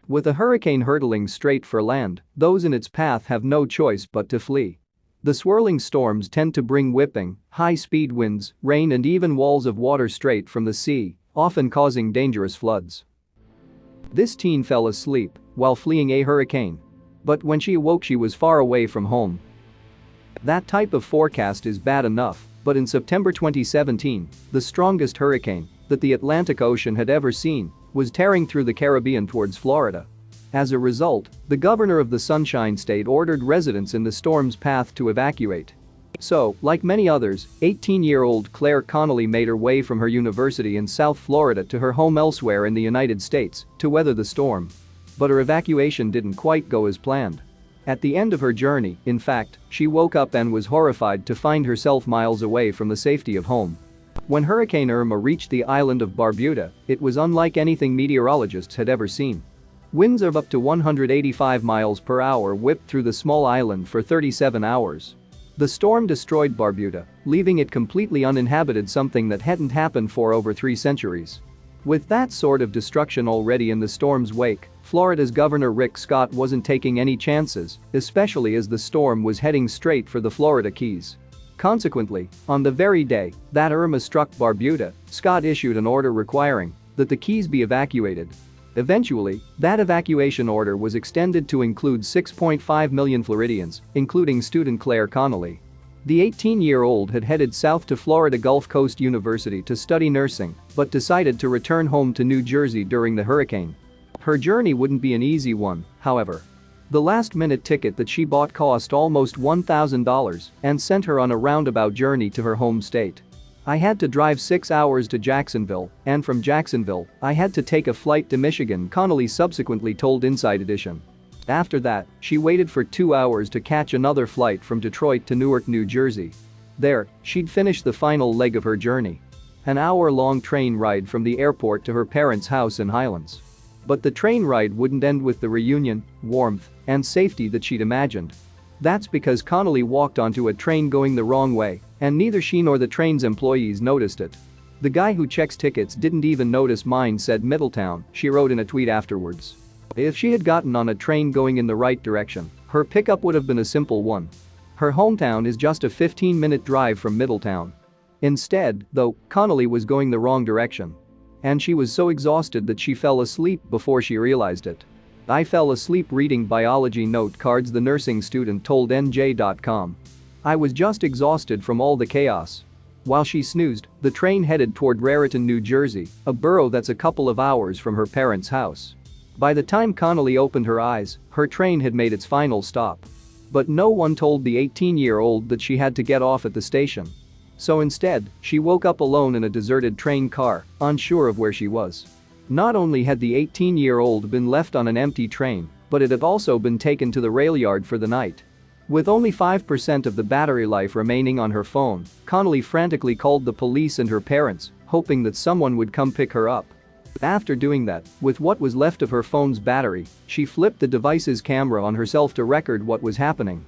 With a hurricane hurtling straight for land, those in its path have no choice but to flee. The swirling storms tend to bring whipping, high-speed winds, rain and even walls of water straight from the sea, often causing dangerous floods. This teen fell asleep while fleeing a hurricane. But when she awoke, she was far away from home. That type of forecast is bad enough, but in September 2017, the strongest hurricane that the Atlantic Ocean had ever seen was tearing through the Caribbean towards Florida. As a result, the governor of the Sunshine State ordered residents in the storm's path to evacuate. So, like many others, 18-year-old Claire Connolly made her way from her university in South Florida to her home elsewhere in the United States to weather the storm. But her evacuation didn't quite go as planned. At the end of her journey, in fact, she woke up and was horrified to find herself miles away from the safety of home. When Hurricane Irma reached the island of Barbuda, it was unlike anything meteorologists had ever seen. Winds of up to 185 miles per hour whipped through the small island for 37 hours. The storm destroyed Barbuda, leaving it completely uninhabited, something that hadn't happened for over 3 centuries. With that sort of destruction already in the storm's wake, Florida's Governor Rick Scott wasn't taking any chances, especially as the storm was heading straight for the Florida Keys. Consequently, on the very day that Irma struck Barbuda, Scott issued an order requiring that the Keys be evacuated. Eventually, that evacuation order was extended to include 6.5 million Floridians, including student Claire Connolly. The 18-year-old had headed south to Florida Gulf Coast University to study nursing, but decided to return home to New Jersey during the hurricane. Her journey wouldn't be an easy one, however. The last-minute ticket that she bought cost almost $1,000 and sent her on a roundabout journey to her home state. "I had to drive 6 hours to Jacksonville, and from Jacksonville, I had to take a flight to Michigan," Connolly subsequently told Inside Edition. After that, she waited for 2 hours to catch another flight from Detroit to Newark, New Jersey. There, she'd finish the final leg of her journey. An hour-long train ride from the airport to her parents' house in Highlands. But the train ride wouldn't end with the reunion, warmth, and safety that she'd imagined. That's because Connolly walked onto a train going the wrong way, and neither she nor the train's employees noticed it. "The guy who checks tickets didn't even notice mine," said Middletown, she wrote in a tweet afterwards. If she had gotten on a train going in the right direction, her pickup would have been a simple one. Her hometown is just a 15-minute drive from Middletown. Instead, though, Connolly was going the wrong direction. And she was so exhausted that she fell asleep before she realized it. "I fell asleep reading biology note cards," the nursing student told NJ.com. "I was just exhausted from all the chaos." While she snoozed, the train headed toward Raritan, New Jersey, a borough that's a couple of hours from her parents' house. By the time Connolly opened her eyes, her train had made its final stop. But no one told the 18-year-old that she had to get off at the station. So instead, she woke up alone in a deserted train car, unsure of where she was. Not only had the 18-year-old been left on an empty train, but it had also been taken to the rail yard for the night. With only 5% of the battery life remaining on her phone, Connolly frantically called the police and her parents, hoping that someone would come pick her up. After doing that, with what was left of her phone's battery, she flipped the device's camera on herself to record what was happening.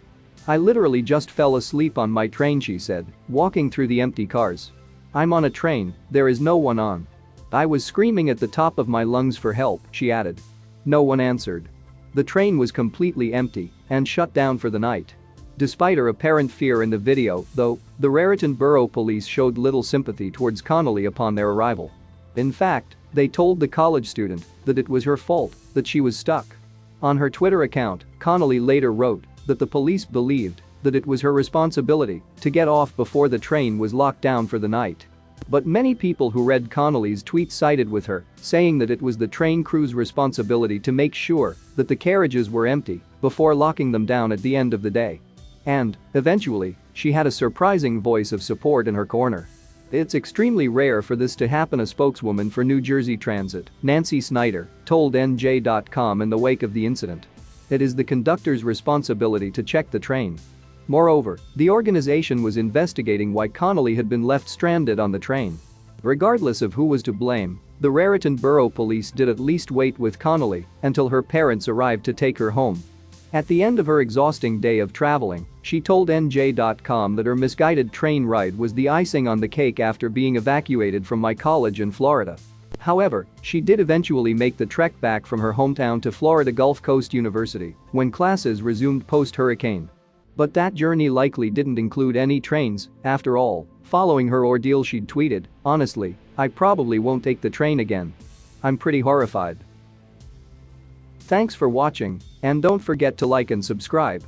"I literally just fell asleep on my train," she said, walking through the empty cars. "I'm on a train, there is no one on. I was screaming at the top of my lungs for help," she added. No one answered. The train was completely empty and shut down for the night. Despite her apparent fear in the video, though, the Raritan Borough Police showed little sympathy towards Connolly upon their arrival. In fact, they told the college student that it was her fault that she was stuck. On her Twitter account, Connolly later wrote that the police believed that it was her responsibility to get off before the train was locked down for the night. But many people who read Connolly's tweet sided with her, saying that it was the train crew's responsibility to make sure that the carriages were empty before locking them down at the end of the day. And, eventually, she had a surprising voice of support in her corner. "It's extremely rare for this to happen," a spokeswoman for New Jersey Transit, Nancy Snyder, told NJ.com in the wake of the incident. "It is the conductor's responsibility to check the train." Moreover, the organization was investigating why Connolly had been left stranded on the train. Regardless of who was to blame, the Raritan Borough Police did at least wait with Connolly until her parents arrived to take her home. At the end of her exhausting day of traveling, she told NJ.com that her misguided train ride was the icing on the cake after being evacuated from my college in Florida. However, she did eventually make the trek back from her hometown to Florida Gulf Coast University when classes resumed post-hurricane. But that journey likely didn't include any trains, after all. Following her ordeal, she'd tweeted, "Honestly, I probably won't take the train again. I'm pretty horrified." Thanks for watching, and don't forget to like and subscribe.